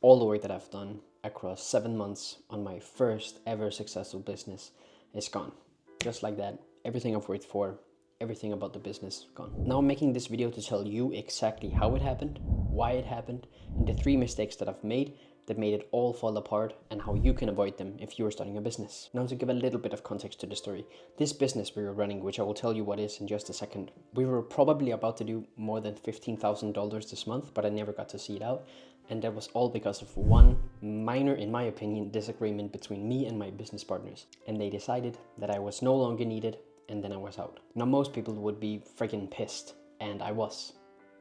All the work that I've done across 7 months on my first ever successful business is gone. Just like that, everything I've worked for, everything about the business gone. Now I'm making this video to tell you exactly how it happened, why it happened, and the 3 mistakes that I've made that made it all fall apart, and how you can avoid them if you are starting a business. Now, to give a little bit of context to the story, this business we were running, which I will tell you what is in just a second, we were probably about to do more than $15,000 this month, but I never got to see it out. And that was all because of one minor, in my opinion, disagreement between me and my business partners. And they decided that I was no longer needed, and then I was out. Now, most people would be freaking pissed, and I was.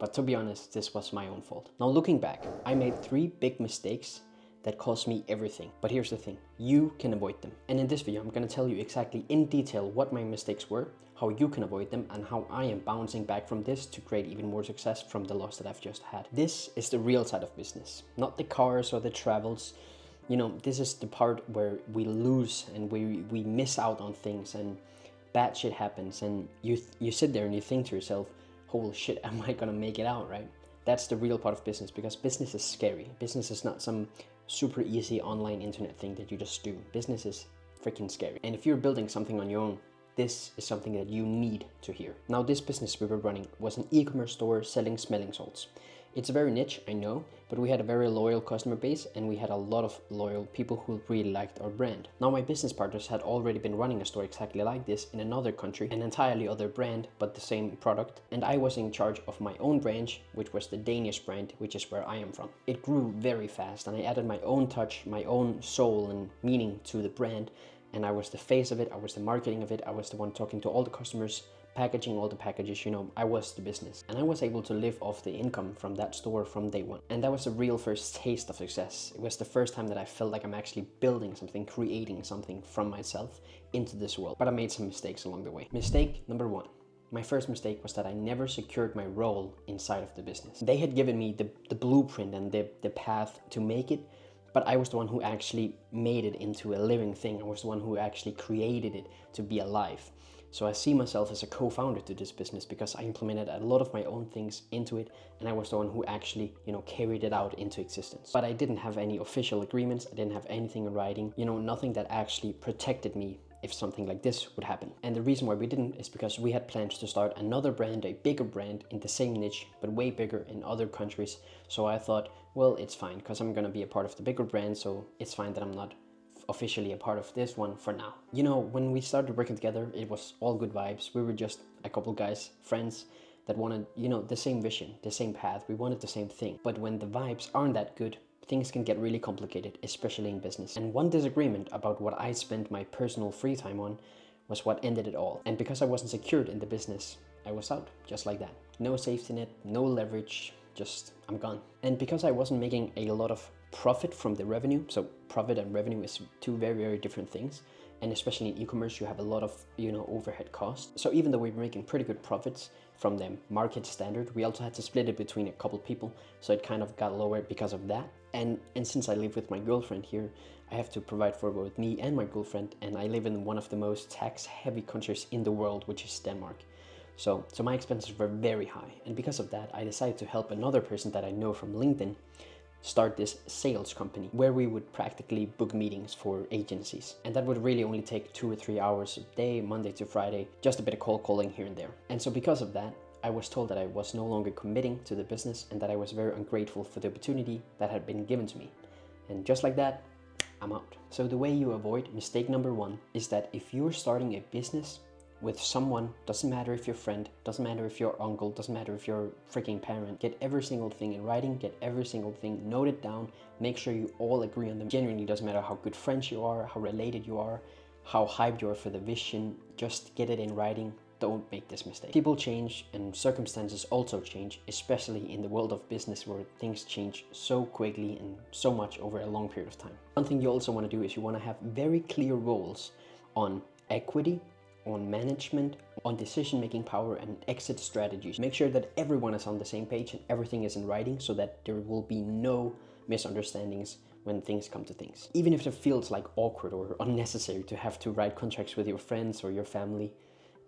But to be honest, this was my own fault. Now, looking back, I made 3 big mistakes that cost me everything. But here's the thing, you can avoid them. And in this video, I'm gonna tell you exactly in detail what my mistakes were, how you can avoid them, and how I am bouncing back from this to create even more success from the loss that I've just had. This is the real side of business, not the cars or the travels. You know, this is the part where we lose and we miss out on things, and bad shit happens, and you sit there and you think to yourself, holy shit, am I gonna make it out, right? That's the real part of business, because business is scary. Business is not some super easy online internet thing that you just do. Business is freaking scary. And if you're building something on your own, this is something that you need to hear. Now, this business we were running was an e-commerce store selling smelling salts. It's very niche, I know, but we had a very loyal customer base, and we had a lot of loyal people who really liked our brand. Now, my business partners had already been running a store exactly like this in another country, an entirely other brand, but the same product. And I was in charge of my own branch, which was the Danish brand, which is where I am from. It grew very fast, and I added my own touch, my own soul and meaning to the brand. And I was the face of it, I was the marketing of it, I was the one talking to all the customers, packaging all the packages, you know, I was the business. And I was able to live off the income from that store from day one. And that was a real first taste of success. It was the first time that I felt like I'm actually building something, creating something from myself into this world. But I made some mistakes along the way. Mistake number 1. My first mistake was that I never secured my role inside of the business. They had given me the blueprint and the path to make it, but I was the one who actually made it into a living thing. I was the one who actually created it to be alive. So I see myself as a co-founder to this business, because I implemented a lot of my own things into it, and I was the one who actually, you know, carried it out into existence. But I didn't have any official agreements, I didn't have anything in writing, you know, nothing that actually protected me if something like this would happen. And the reason why we didn't is because we had plans to start another brand, a bigger brand in the same niche, but way bigger in other countries. So I thought, well, it's fine, because I'm gonna be a part of the bigger brand, so it's fine that I'm not officially a part of this one for now. You know, when we started working together, it was all good vibes. We were just a couple guys, friends that wanted, you know, the same vision, the same path. We wanted the same thing. But when the vibes aren't that good, things can get really complicated, especially in business. And one disagreement about what I spent my personal free time on was what ended it all. And because I wasn't secured in the business, I was out, just like that. No safety net, no leverage, just I'm gone. And because I wasn't making a lot of profit from the revenue, so profit and revenue is 2 very, very different things. And especially in e-commerce, you have a lot of, you know, overhead costs. So even though we were making pretty good profits from the market standard, we also had to split it between a couple people. So it kind of got lower because of that. And since I live with my girlfriend here, I have to provide for both me and my girlfriend. And I live in one of the most tax-heavy countries in the world, which is Denmark. So my expenses were very high. And because of that, I decided to help another person that I know from LinkedIn start this sales company where we would practically book meetings for agencies. And that would really only take 2 or 3 hours a day, Monday to Friday, just a bit of cold calling here and there. And so because of that, I was told that I was no longer committing to the business, and that I was very ungrateful for the opportunity that had been given to me. And just like that, I'm out. So the way you avoid mistake number 1 is that if you're starting a business with someone, doesn't matter if you're friend, doesn't matter if you're uncle, doesn't matter if you're freaking parent, get every single thing in writing, get every single thing noted down, make sure you all agree on them. Genuinely doesn't matter how good friends you are, how related you are, how hyped you are for the vision, just get it in writing. Don't make this mistake. People change and circumstances also change, especially in the world of business where things change so quickly and so much over a long period of time. One thing you also want to do is you want to have very clear roles on equity, on management, on decision-making power, and exit strategies. Make sure that everyone is on the same page and everything is in writing, so that there will be no misunderstandings when things come to things. Even if it feels like awkward or unnecessary to have to write contracts with your friends or your family,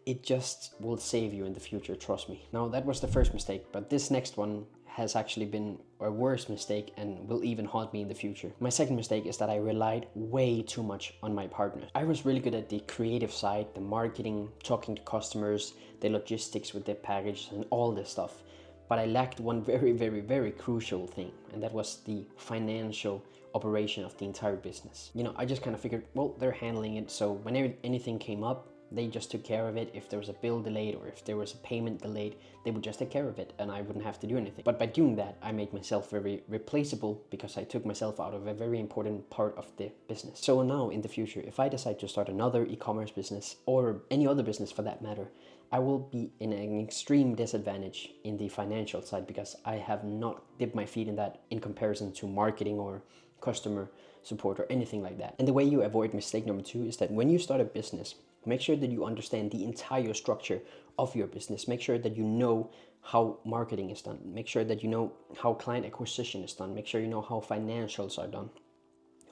it just will save you in the future, trust me. Now, that was the first mistake, but this next one has actually been a worse mistake and will even haunt me in the future. My second mistake is that I relied way too much on my partners. I was really good at the creative side, the marketing, talking to customers, the logistics with the package and all this stuff. But I lacked one very, very, very crucial thing, and that was the financial operation of the entire business. You know, I just kind of figured, well, they're handling it, so whenever anything came up, they just took care of it. If there was a bill delayed or if there was a payment delayed, they would just take care of it and I wouldn't have to do anything. But by doing that, I made myself very replaceable because I took myself out of a very important part of the business. So now in the future, if I decide to start another e-commerce business or any other business for that matter, I will be in an extreme disadvantage in the financial side because I have not dipped my feet in that in comparison to marketing or customer support or anything like that. And the way you avoid mistake number 2 is that when you start a business, make sure that you understand the entire structure of your business. Make sure that you know how marketing is done. Make sure that you know how client acquisition is done. Make sure you know how financials are done.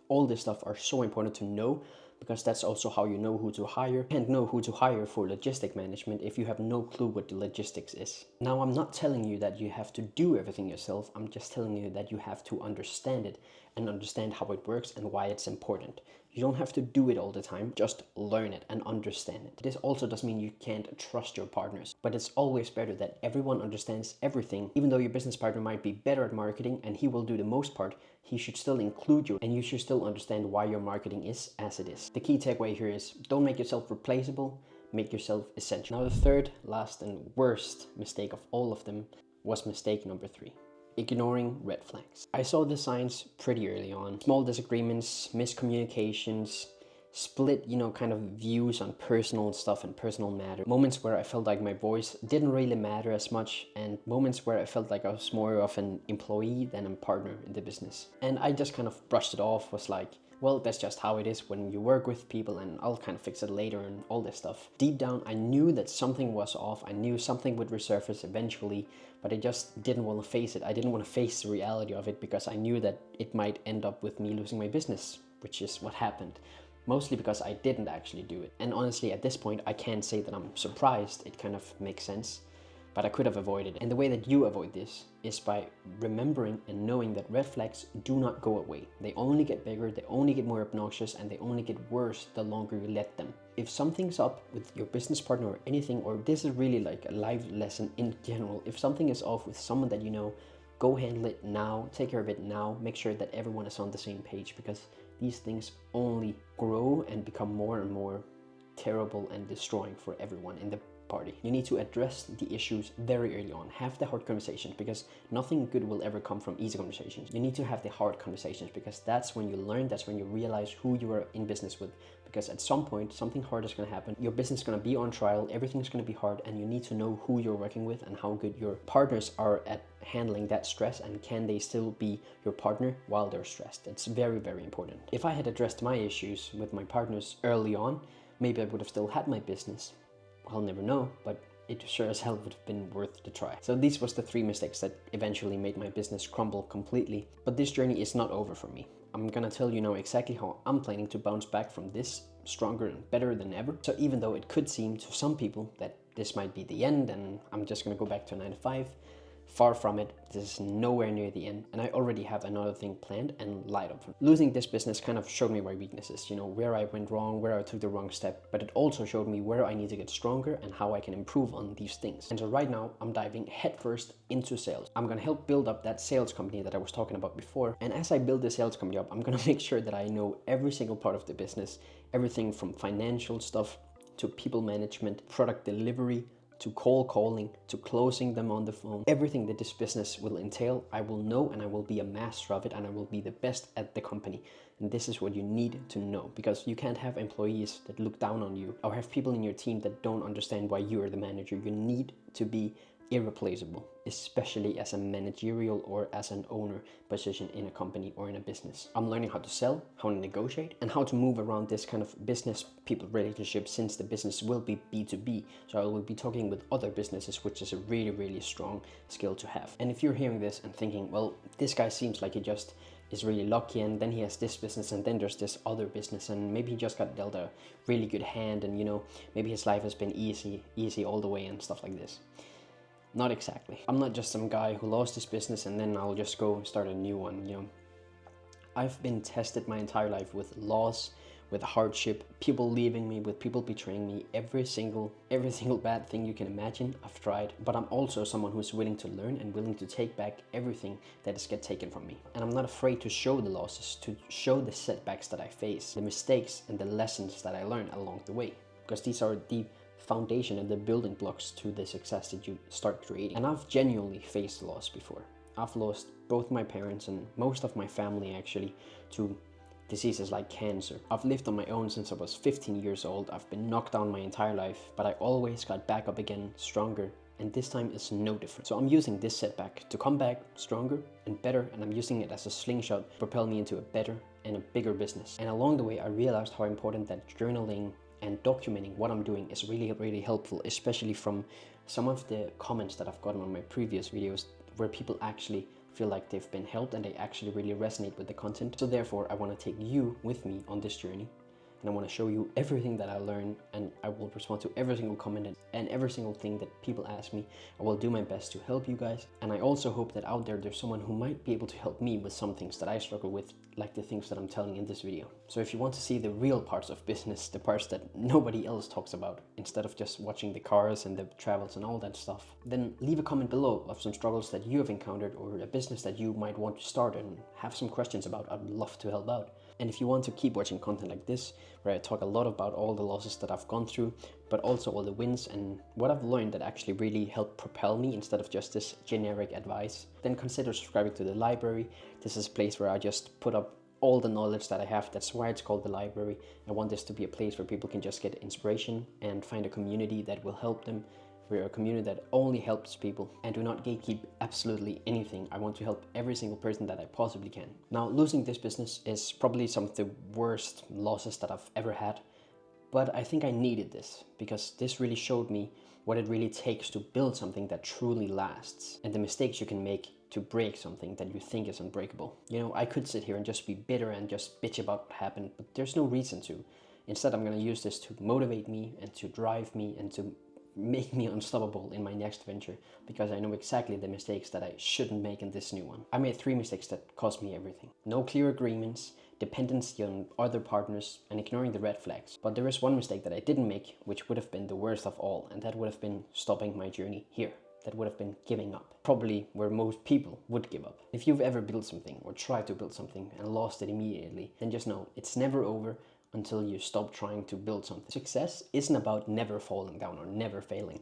All this stuff are so important to know because that's also how you know who to hire. You can't know who to hire for logistic management if you have no clue what the logistics is. Now, I'm not telling you that you have to do everything yourself. I'm just telling you that you have to understand it and understand how it works and why it's important. You don't have to do it all the time, just learn it and understand it. This also doesn't mean you can't trust your partners, but it's always better that everyone understands everything. Even though your business partner might be better at marketing and he will do the most part, he should still include you and you should still understand why your marketing is as it is. The key takeaway here is don't make yourself replaceable, make yourself essential. Now the third, last and worst mistake of all of them was mistake number 3. Ignoring red flags. I saw the signs pretty early on. Small disagreements, miscommunications, split, kind of views on personal stuff and personal matter. Moments where I felt like my voice didn't really matter as much, and moments where I felt like I was more of an employee than a partner in the business. And I just kind of brushed it off, was like, well, that's just how it is when you work with people and I'll kind of fix it later and all this stuff. Deep down, I knew that something was off. I knew something would resurface eventually, but I just didn't want to face it. I didn't want to face the reality of it because I knew that it might end up with me losing my business, which is what happened. Mostly because I didn't actually do it. And honestly, at this point, I can't say that I'm surprised. It kind of makes sense. But I could have avoided it. And the way that you avoid this is by remembering and knowing that red flags do not go away. They only get bigger, they only get more obnoxious, and they only get worse the longer you let them. If something's up with your business partner or anything, or this is really like a life lesson in general, if something is off with someone that you know, go handle it now, take care of it now, make sure that everyone is on the same page, because these things only grow and become more and more terrible and destroying for everyone in the party. You need to address the issues very early on. Have the hard conversations because nothing good will ever come from easy conversations. You need to have the hard conversations because that's when you learn, that's when you realize who you are in business with. Because at some point, something hard is going to happen. Your business is going to be on trial, everything's going to be hard, and you need to know who you're working with and how good your partners are at handling that stress, and can they still be your partner while they're stressed. It's very, very important. If I had addressed my issues with my partners early on, maybe I would have still had my business. I'll never know, but it sure as hell would have been worth the try. So these was the 3 mistakes that eventually made my business crumble completely. But this journey is not over for me. I'm gonna tell you now exactly how I'm planning to bounce back from this stronger and better than ever. So even though it could seem to some people that this might be the end and I'm just gonna go back to 9 to 5, far from it. This is nowhere near the end, and I already have another thing planned and light up. Losing this business kind of showed me my weaknesses, where I went wrong, where I took the wrong step, but it also showed me where I need to get stronger and how I can improve on these things. And so right now I'm diving headfirst into sales. I'm gonna help build up that sales company that I was talking about before, and as I build the sales company up, I'm gonna make sure that I know every single part of the business, everything from financial stuff to people management, product delivery, to cold calling, to closing them on the phone. Everything that this business will entail, I will know, and I will be a master of it, and I will be the best at the company. And this is what you need to know, because you can't have employees that look down on you or have people in your team that don't understand why you are the manager. You need to be irreplaceable, especially as a managerial or as an owner position in a company or in a business. I'm learning how to sell, how to negotiate, and how to move around this kind of business people relationship, since the business will be B2B. So I will be talking with other businesses, which is a really, really strong skill to have. And if you're hearing this and thinking, well, this guy seems like he just is really lucky, and then he has this business, and then there's this other business, and maybe he just got dealt a really good hand, and maybe his life has been easy all the way and stuff like this. Not exactly. I'm not just some guy who lost his business and then I'll just go start a new one, you know. I've been tested my entire life with loss, with hardship, people leaving me, with people betraying me, every single bad thing you can imagine, I've tried. But I'm also someone who's willing to learn and willing to take back everything that is get taken from me. And I'm not afraid to show the losses, to show the setbacks that I face, the mistakes and the lessons that I learned along the way. Because these are the foundation and the building blocks to the success that you start creating. And I've genuinely faced loss before. I've lost both my parents and most of my family actually to diseases like cancer. I've lived on my own since I was 15 years old. I've been knocked down my entire life, but I always got back up again stronger, and this time is no different. So I'm using this setback to come back stronger and better, and I'm using it as a slingshot to propel me into a better and a bigger business. And along the way I realized how important that journaling and documenting what I'm doing is really helpful, especially from some of the comments that I've gotten on my previous videos where people actually feel like they've been helped and they actually really resonate with the content. So therefore I want to take you with me on this journey, and I want to show you everything that I learned, and I will respond to every single comment and every single thing that people ask me. I will do my best to help you guys, and I also hope that out there's someone who might be able to help me with some things that I struggle with, like the things that I'm telling in this video. So if you want to see the real parts of business, the parts that nobody else talks about, instead of just watching the cars and the travels and all that stuff, then leave a comment below of some struggles that you have encountered or a business that you might want to start and have some questions about. I'd love to help out. And if you want to keep watching content like this, where I talk a lot about all the losses that I've gone through, but also all the wins and what I've learned that actually really helped propel me instead of just this generic advice, then consider subscribing to the library. This is a place where I just put up all the knowledge that I have. That's why it's called the library. I want this to be a place where people can just get inspiration and find a community that will help them. We're a community that only helps people and do not gatekeep absolutely anything. I want to help every single person that I possibly can. Now, losing this business is probably some of the worst losses that I've ever had, but I think I needed this because this really showed me what it really takes to build something that truly lasts and the mistakes you can make to break something that you think is unbreakable. You know, I could sit here and just be bitter and just bitch about what happened, but there's no reason to. Instead, I'm going to use this to motivate me and to drive me and to make me unstoppable in my next venture, because I know exactly the mistakes that I shouldn't make in this new one. I made 3 mistakes that cost me everything. No clear agreements, dependency on other partners, and ignoring the red flags. But there is one mistake that I didn't make, which would have been the worst of all, and that would have been stopping my journey here. That would have been giving up. Probably where most people would give up. If you've ever built something or tried to build something and lost it immediately, then just know it's never over until you stop trying to build something. Success isn't about never falling down or never failing.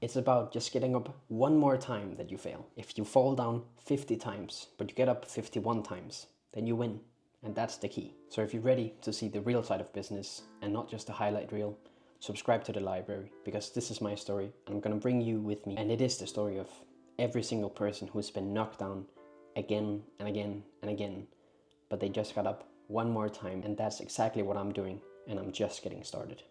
It's about just getting up one more time that you fail. If you fall down 50 times, but you get up 51 times, then you win. And that's the key. So if you're ready to see the real side of business and not just the highlight reel, subscribe to the library, because this is my story and I'm gonna bring you with me. And it is the story of every single person who's been knocked down again and again and again, but they just got up one more time, and that's exactly what I'm doing, and I'm just getting started.